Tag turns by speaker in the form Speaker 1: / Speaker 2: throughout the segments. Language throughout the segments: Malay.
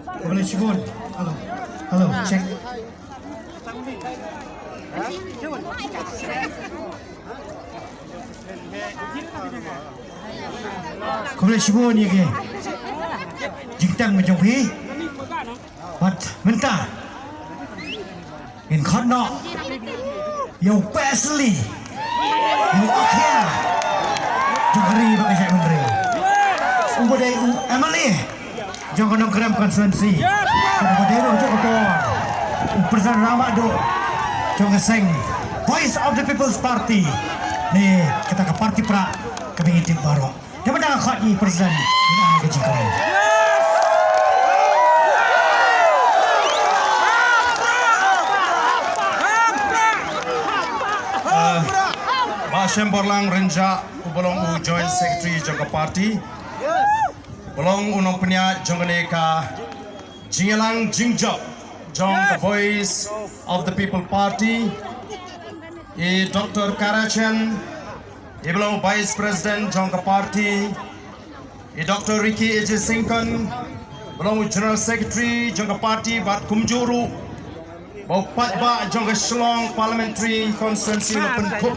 Speaker 1: Boleh Shibun. Halo. Halo, cek. Boleh Shibun ya ke? Jingtang macam ni. Bat mentah. In khotno. Yo pesli. Yo akhir. Jungkari pakai saya menteri. Umbadai Emily. Jangan nak keram konstituensi. Pada dero joko to. Persen ramak do. Jangan seng. Voice of the People's Party. Ni kita ke parti pra kebingin baru. Dia menang khot ni persen. Ini agak jingkari.
Speaker 2: Masem Borlang Renja Ubolong U Joint Secretary Jangka Party Bolong Unong Penya Jonganeka Jingelang Jingjok Jong the Voice of the People Party Dr. Karachen Bolong Vice President Jangka Party Dr. Ricky Eje Singkon Bolong General Secretary Jangka Party Bat Kumjuru Baupat ba Jangka Shlong Parliamentary Constituency Open Cup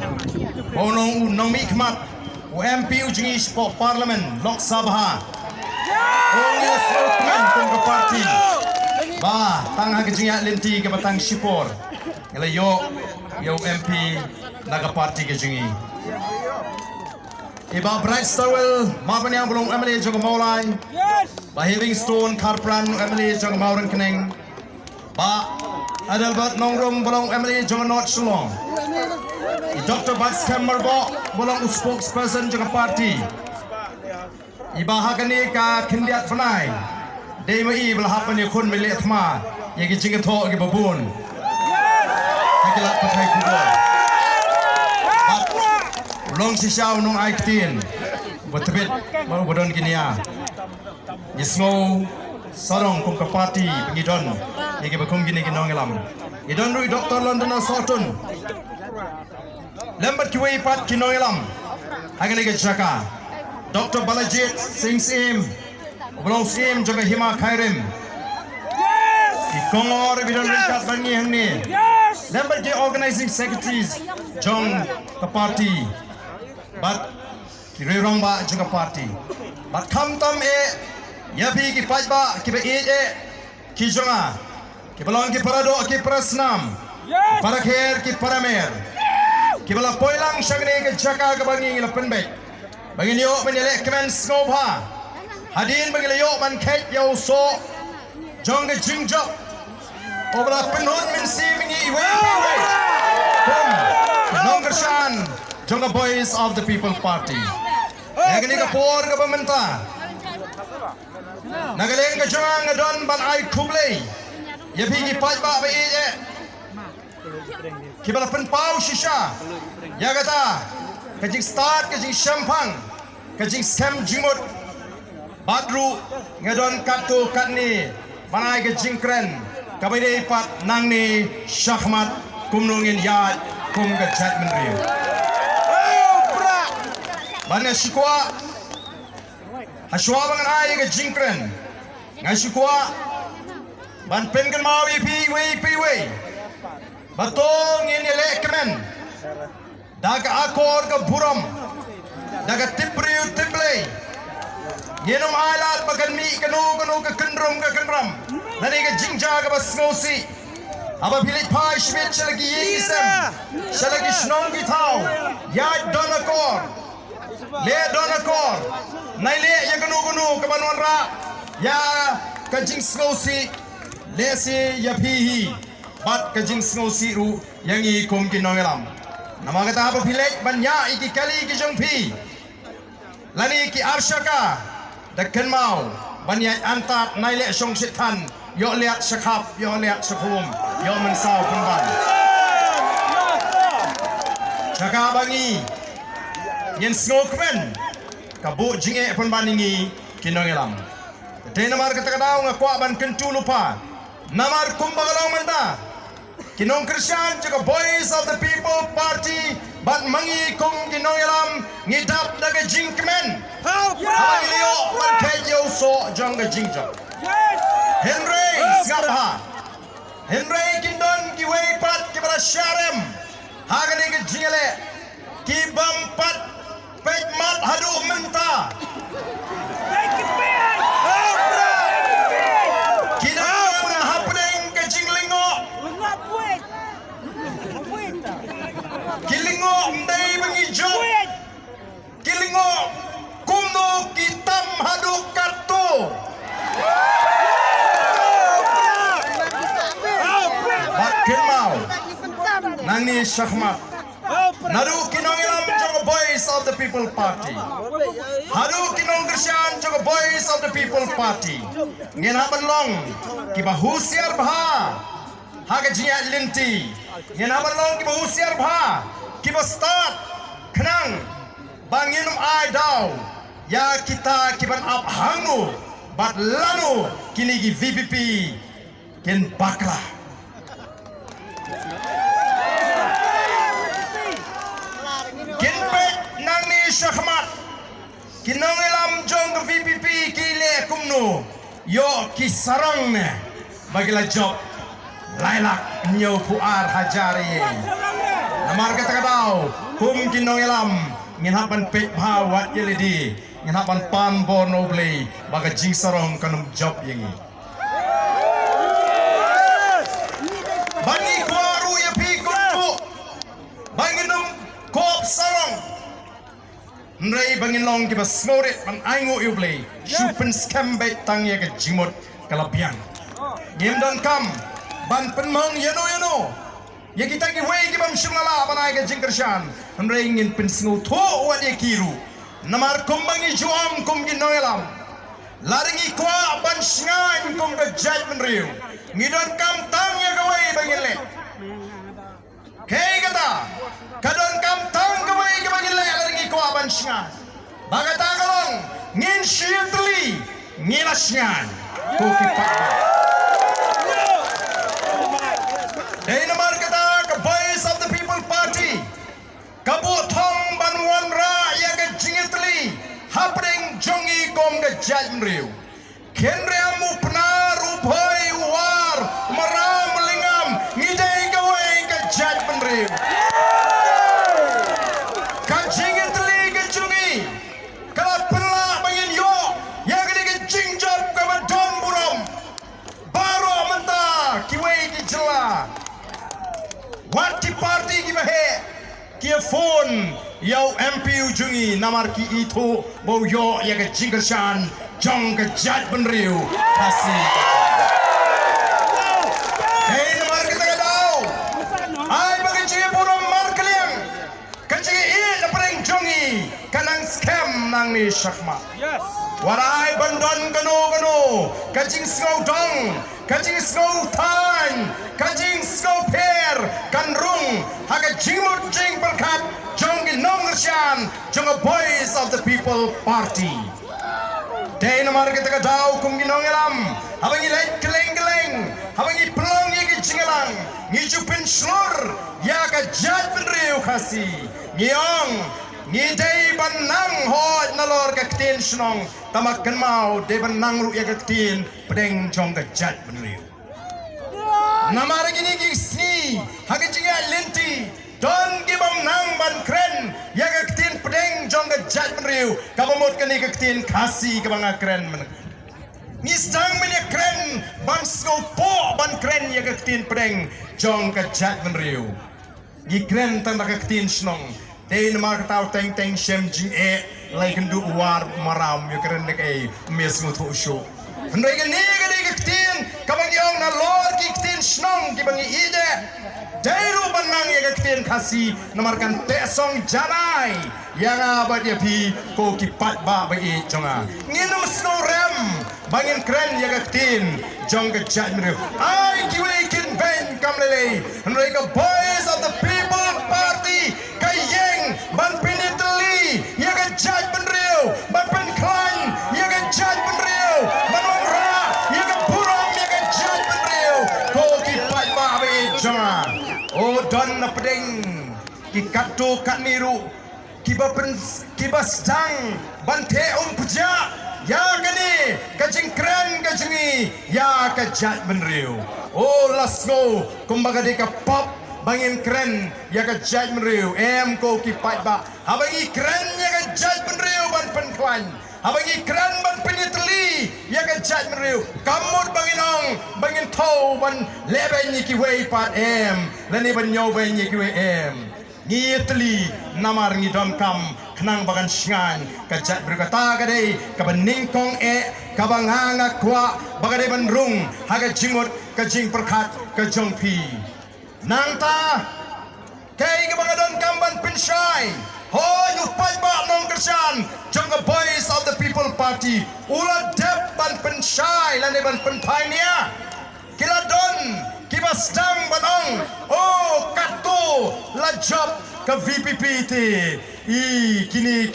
Speaker 2: Bonong Nong Mikmat MP Ujingi Sport Parliament Lok Sabha Only Slogan Jangka Party Ba Tangha Kejingat Linti ke Batang Shipor Ila yo MP Naga Party Kejingi Iba Bright Starwell Mapan yang belum MLA Jangka Maulai Ba Livingstone Karpran MLA Jangka Mauran Keneng Ba Adalbat Nongrum Bolong MLA Jangka North Shillong Dr. Bats Kemmerbo Bolong spokesperson Jangka Party Ibahagani ka Kindiat Fanai Demi Belhapan Yakun Milik Thma Yagi Jingato Yagi Babun Hakilat Patai Kubur Long Sishaw Nung Aiktin Betabit Mau Bodon Ginia Yismo Sarong Kumka Party Pengidon Yagi Bakum Gini Ginong Elam Idon Rui Dr. London Sortun Lembat Kiwai Pat Kinong Elam Hagani Gajaka Dr. Balajit Singh Sim Oblong Sim Jaga Hima Khairim Ikongor Bidon Ringkat Bangi Hangni Lembat Ki Organizing Secretaries Jong Ka Party Bat Kiri Romba Jaga Party Bat Kam Tam Yapi Ki Pajba Ki Be Ki Jonga Ki Balong Ki Parado Ki Prasnam Para Kher Ki Paramer Ki Bala Poilang Shagne Ki Jaka Ka Bangi La Penbek Bagi niyo menilek kemen snobha Hadin bagi liyo man kait yaw so Jong ke jingjok Obla penhun min si mingi iwe Kum Nong kersyan Jong ke Voice of the People Party Yang ini kapor ke pemerintah Nagaleng ke jongang ngadon ban ay kublay Yapi ki pajba ba ije Kibala penpau shisha Ya kata Kajing start, kajing syampang Kajing scam jimut Badru Ngadon katu katni Banai kajing keren Kabide ipat nang ni Syahmat Kumnungin yad Kum kejat menri Bana syukwa Hasywa bangan ay kajing keren Ngai syukwa Ban pengen mau ipi wei Batong ini lek kemen Daga akor ke buram Daga tibriu tiblay Yenum alat bagan mi kenu ke kendram Nani ke jingja ke bas ngosi Aba pilit pai shmit shalagi yingisem Shalagi shnong gitau Yad donakor Le donakor Nai le yang kenu ke banuan ra Ya ke jing ngosi Le si ya pihi Bat ke jing ngosi ru Yang ikum kinongelam Nama kata apa pilek banyak iki kali ki jongpi Lani ki arsyaka Dekan mau banyak antat nailek syong syitkan Yo lihat syakap, yo lihat syukum Yo mensau kumban Caka bangi Yen sngokmen Kabuk jingek pun bandingi Kinongelam Tadi namar kata-kata ngakuak ban kentu lupa Namar kumbagalong menta Kinong Krisyan juga Voice of the People Party Bat mangi kong kinong ilam Ngidap daga jingkemen Habang iliyo man kayo so jang ga jingjang Henry Singapha Henry Kindon Kiwei Pat Kibara Sharem Hagani ke jingale Kibampat Pekmat Hadu Menta Kinang Happening ke jinglingo Kilingo Mdai Bengijo Kilingo Kumno Kitam Hadu Kartu Bakil mau Nangni Syahmat Nadu kinong ilam Jogo Boys of the People Party Hadu kinong Krisyan Jogo Boys of the People Party Nginaban long Kiba husiar baha Haga jingat linti Nginaban long kiba husiar baha Kiba start Kenang Banginum ay daw Ya kita kiban up hangu Bat lanu Kini ki VPP Kin bakla Kinpet nang ni Syahmat Kinong ilam jong ke VPP Kile kumno Yo kisarang ne Bagilah job Lailak nyo puar hajari Namar kata katau Kum kinong ilam Nginhapan pek bawat yelidi Nginhapan pambo noble Baga jing sarong kanum job yengi Bani kuaru ya pikun bu Banginum Kop sarong Nrei bangin long kiba snorit Bang aingo yublay Shupen skambay tang ya ke jimot kalabian Ngim dan kam Ban penmong yano Ya kita ki wey kibam syunala Banay ke jingkersyan Nrei ngin pensngu to wat ya kiru Namar kumbangi juam kum ginoelam Laringi kwa ban sngan kum ke jaj menriu Ngidon kam tang ya ke wey bangin le Kay kata Kadon kam tang kawai ke bagi lek lagi ko aban syan. Bagata kalong ngin syentli ngilasyan. Ko kipak. Dai namar kata ke Voice of the People Party. Kabu thong banwan ra ya ke jingitli hapring jongi kom ke jajmriu. Kenre amu penaru boy war maram lingam ngidai kawai ke jajmriu. Kajingin teli kejungi Kalau pelak bangin yo Yang kini kejingjab kama don buram Baro mentah Kiwai ki jela Wati party ki bahe Kia phone Yau MP ujungi Namar ki itu Bau yo yang kejingkersan Jong kejat benriu Kasih Hei namar kita kadau Ay bagi cie buram mar kaliang Kajing jongi kanang scam nang ni Syahmat. Yes. Warai bandon kano kajing snow dong kajing snow tan kajing snow pair kanrung haga jimut jing berkat jongi nongrsyan jonga Voice of the People Party. Day namar kita kadau kum ginong elam habangi leit keleng habangi pelong ye jingalang ngijupin slur ya ka jat penriu khasi ngiong Ngidai banang hoj nalor ke ketin senong Tamakan mau de banang lu ya ke ketin Pedeng jong ke jat benriu Namar gini gisni Hagi jingat linti Don gibam nang ban kren Ya ke ketin pedeng jong ke jat benriu Kabamut kini ke ketin kasih ke banga kren Ngisang menya kren Ban skopo ban kren ya ke ketin pedeng jong ke jat benriu Gi kren tanda ke ketin senong Dei namar tau teng shem jing lai kendu war maram yo keren dek mes ngutu show Hendai ke ni ke ketin kabang yong na lor ki ketin snong ki bangi ide Dei ru banang ya ketin kasih namarkan tesong janai yang abad ya pi ko ki pat ba bagi jonga nginum snow rem bangin keren ya ketin jong ke jat mere ai ki wekin ben kamlele Hendai ke Voice of the People Party kayeng ban piniteli ya ke jat benriu ban pen klan ya ke jat benriu ban ra ya ke buram ya ke jat benriu ko ki pat ba bagi jonga oh don na pedeng ki katu kat miru kiba sedang bante puja ya kani kajing kren kajingi ya kajat benriu. Oh lasgo kumbaga de ka pop bangin kren ya kajat benriu em ko kipat ba habangi kren ya kajat benriu ban penklan habangi kren ban penitli ya kajat benriu kamut banginong bangin tau ban leben ni kiwei pat em lani ban nyaw ban ni kiwei em ngitli namar ngidom kam kenang bagan syangan kajat berkata kadai kaban ningkong kabang hanga kwa bagade bandrung haga jingut kajing perkat kajong pi nang ta kay kabangadon kamban pinsyai ho yu pajba nong kersan jong the boys of the people party ula dep ban pinsyai lane ban penpai nia kiladon kibas dang banong oh kato la job ke VPP te kini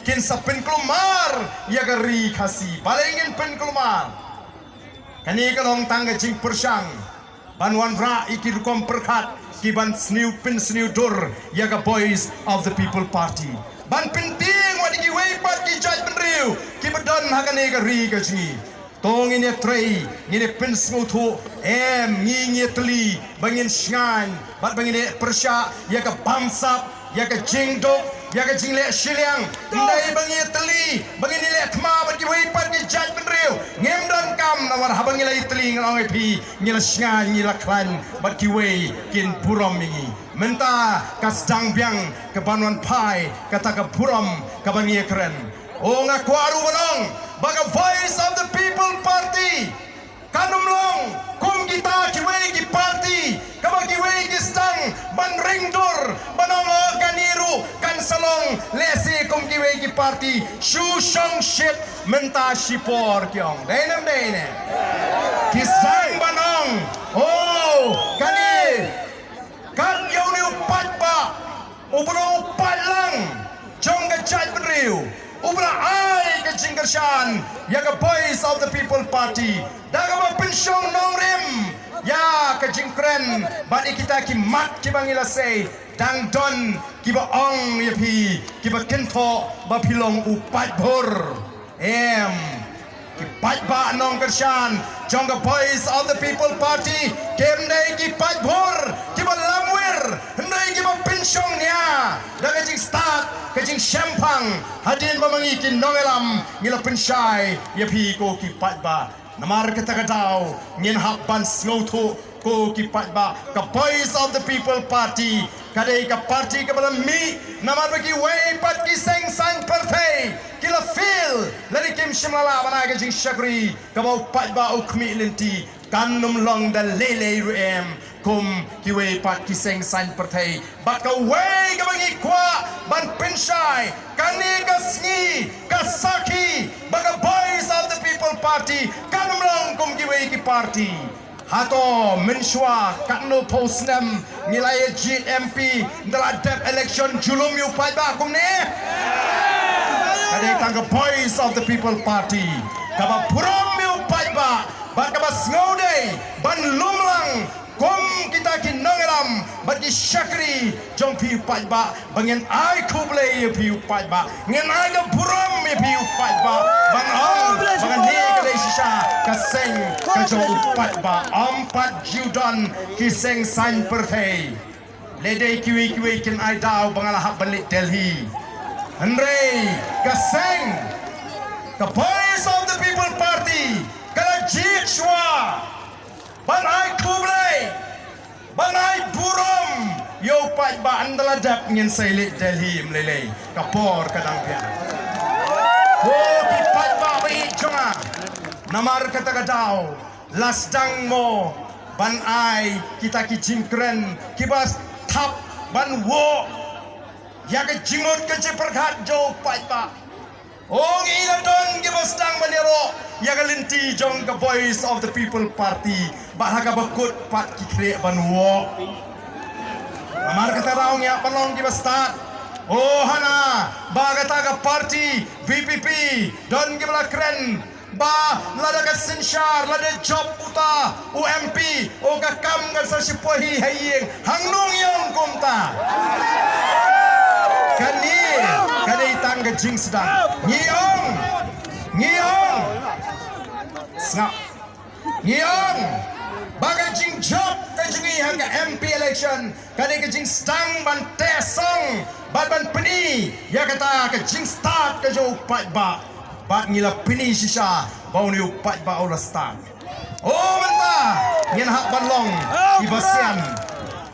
Speaker 2: kin sa penkelumar ya gari kasi balengin penkelumar kani kanong tangga jing persang banwan ra ikirukom perkat kiban sniu pin sniu dur ya ga boys of the people party ban penting wadi ki weipat ki jaj benriu ki bedon hakane gari kasi tong ini tray ini pins ngutu ngingi teli bangin syangan bat bangin persya ya ke bamsap ya ke jingdok ya ke jingle shiliang ndai bangin teli bangin ile khma bat ki weipat ki jaj benriu ngem dan kam nawar habang ile teli ngalong pi ngila syangan ngila klan bat ki wei kin purom mingi menta kasdang biang ke banwan pai kata ke purom ke bangi keren oh ngaku aru banong baga voice of the people party kanumlong kum kita kiwei ki party kama kiwei ki stang ban ringdur banong kaniru kan salong lesi kum kiwei ki party shu shong shit menta shipor kyong dainam daine ki stang banong oh kani kan yau ni upat ba ubro upat lang jong ga chat benriu ubra ai ke jingkershan ya ke boys of the people party daga ba pensyong nong rim ya ke jingkren bani kita ki mat ki bangila say dang don ki ba ong ya pi ki ba kento ba pilong upat bor em ki pat ba nong kershan jong ke boys of the people party kem nei ki pat bor ki ba lamwir nei ki ba pensyong nya daga jing start kajing syampang hadin bamangikin nongelam ngila pensyai ya pi ko ki patba namar kata kadau ngin hakban sngoto ko ki patba ka boys of the people party kadai ka party ka balam mi namar bagi way pat ki seng sang partai kila feel lari kim shimala bana kajing shakri ka bau patba ukmi lenti kanum long da lele ruem kum kiwe pat kiseng san partai baka way kabangi kwa ban pensyai kani kasngi kasaki baka boys of the people party kanumlang kum kiwe ki party hato menshwa kakno posnem nilai GMP dalam dep election julum yu pat ba kum ne kadai tangga boys of the people party kaba puram yu pat ba baka bas ngode ban lumlang kum kita ki nongeram bagi syakri jong piu pajba bangen ai kuble ye piu pajba ngen ai ga buram ye piu pajba bang ong bangen ne ka sisa ka seng ka jong pajba ampat judan ki seng san perthei lede kiwi kin ai dau bangala hak balik Delhi andre ka seng the voice of the people party kala jishwa banai kublai banai buram yo pat ba andala dap ngin sailit Delhi mlele kapor kadang pia oh ki pat ba bai chunga namar kata kadau lasdang mo banai kita ki jingkren kibas thap ban wo ya ke jimut ke perkhat jo pat ba oh ila don kibas dang banero ya galinti jong the voice of the people party bahaga bakut pat kikre banwo amar kata raung ya panong di start oh hana baga taga party VPP don gibla kren ba lada ka sinshar lada job uta UMP o ka kam ka sa sipohi hayeng hangnong yang kumta kani tangga jing sedang Ngiong Snap Ngiong Bagai jing job kajungi hanga MP election kani kajing stang ban tesong ban peni ya kata kajing start kajo upat ba bat ngila peni sisa bau ni upat ba ola start oh menta ngin hak ban long ibasian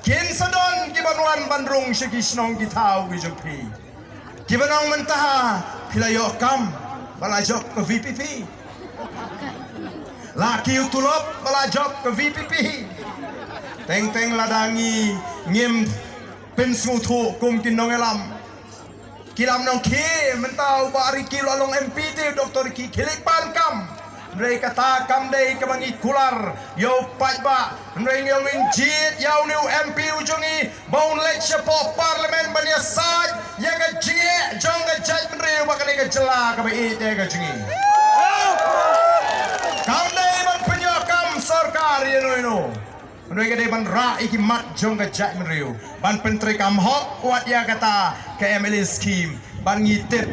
Speaker 2: kin sadon gibanwan bandrung sikisnong gitau gijopi gibanong menta pilayo kam balajok ke VPP laki utulop balajok ke VPP teng ladangi ngim pensmutu kum kinong elam kilam nong ki mentau bari kilo along MPT Dr. Ki kilikpan kam Ndrei kata kam dei kemangi kular yo pajba ndrei ngong injit yau niu MP ujungi baun lek sepo parlemen bania saj yang ga jinge jong ga jaj ndrei bakane ga jela ka bai te ga jingi kam dei ban penyokam sarkar ino ndrei ga dei ban ra iki mat jong ga jaj ndrei ban pentri kam hok kuat ya kata KML scheme ban ngitip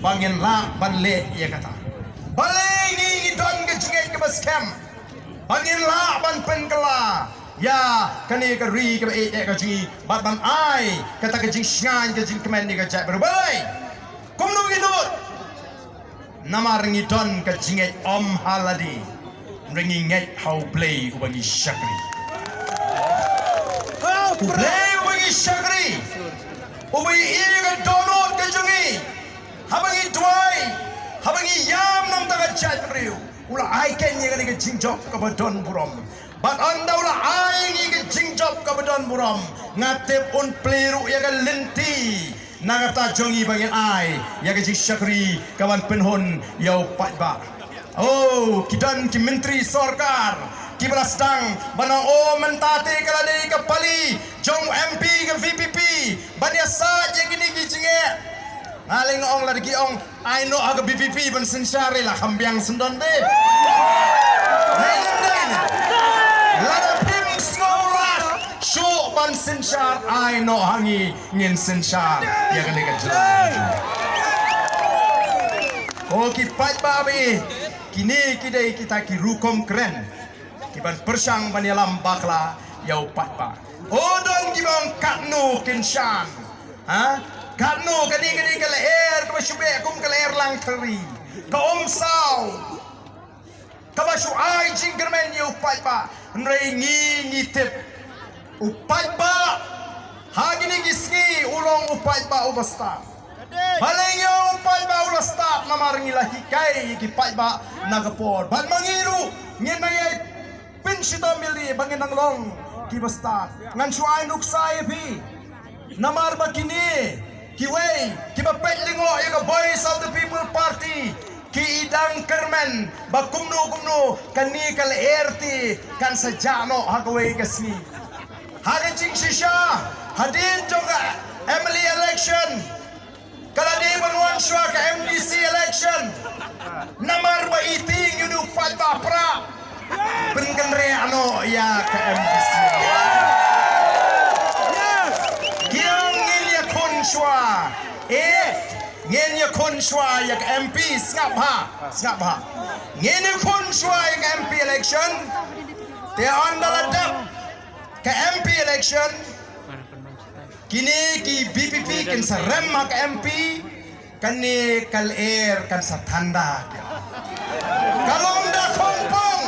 Speaker 2: bangin la ban le ya kata balengi don ke jingai ke baskem bangin la ban pen kala ya kani ke ri ke ke jingi bat ban ai kata ke jing shngan ke jing kemen ni ke jai berbalai kumnu gidut nama ringi don ke jingai om haladi ringi ngai how play ku bagi syakri play bagi syakri ubi ini ke donot ke jingi habangi tuai habangi yam nam taga chat riu ula ai ken ye ga jingjok ka badon buram bat anda ula ai ngi ga jingjok ka badon buram ngatep un pliru ya ga lenti nagata jongi bangin ai ya ga jing syakri kawan penhon yau patba oh kidan ki menteri sarkar ki brastang bana o mentate kala dei ka pali jong MP ke VPP bania sa je gini gi jinge aling ong lagi ong I know aga BPP ban sensari lah kambiang sendon de lada pim skolat show ban sensar I know hangi ngin sensar ya kan dekat jelas oki pat babi kini kidai kita ki rukom keren kiban persang ban yalam bakla yau pat ba odon gibang katnu kinshan ha Kanu kadi ke leher ke syube kum ke leher lang teri ke omsau ke basu ai jingkermen yu upai pa nrei ngitip upai pa hagini gisngi ulong upai pa ubasta baling yu upai pa ulasta namar ngilahi kai ki pai pa nagapor ban mangiru ngin mangai pinsita mili bangin ang long ki basta ngan suai nuksai pi namar bakini Kiway, kibapet lingo yung Voice of the People Party, ki idang kermen, bakumno kani kal erti kan sajano hagaway kasni. Hagajing sisya, hadin jonga Emily election, kaladi banwan siya ka MDC election, namar ba iting yun upat papra, pengenre ano ya ka MDC. Shwa ngenya kon shwa yak MP ngap ha ngenya kon shwa yak MP election te andala dap ka MP election kini ki BPP kin sarem hak MP kani kal air kan sa tanda kalong da kompong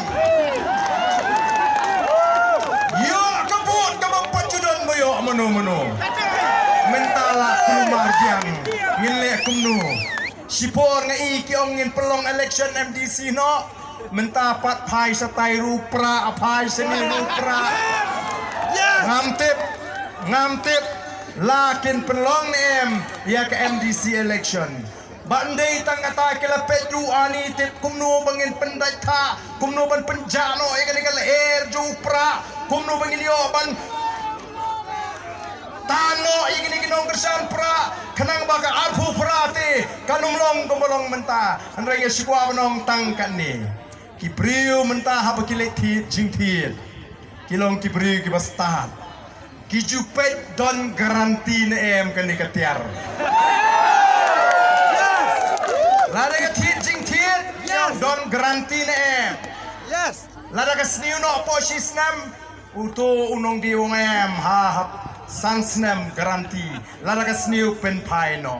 Speaker 2: yo kabut kabang pacudon mo yo mano mentala kumargian ngile kumnu sipor nga ikiong ngin pelong election MDC no mentapat pai sa tayru pra apai seni pra ngamtip lakin pelong em ya ke MDC election bandai tang kata kala peju ani tip kumnu bangin pendaita kumnu ban penjano ikan air ju pra kumnu bangin yo ban tano ingin nong kersan pra kenang baka arpu prate kanumlong kumulong menta andrei sikwa benong tangkan ni kipriu menta hapa kilet thi jing thi kilong kipriu ki bastat ki jupet don garanti ne em kan katiar lada ka thi jing thi don garanti na
Speaker 3: Yes.
Speaker 2: Lada kasniu no po sisnam uto unong diwong hahap sansnem garanti. Lada kasniu penpai no.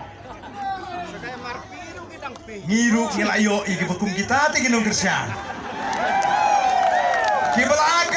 Speaker 2: Ngiru ngelayo iki bekum kita ti ginong kersian. Kibalaga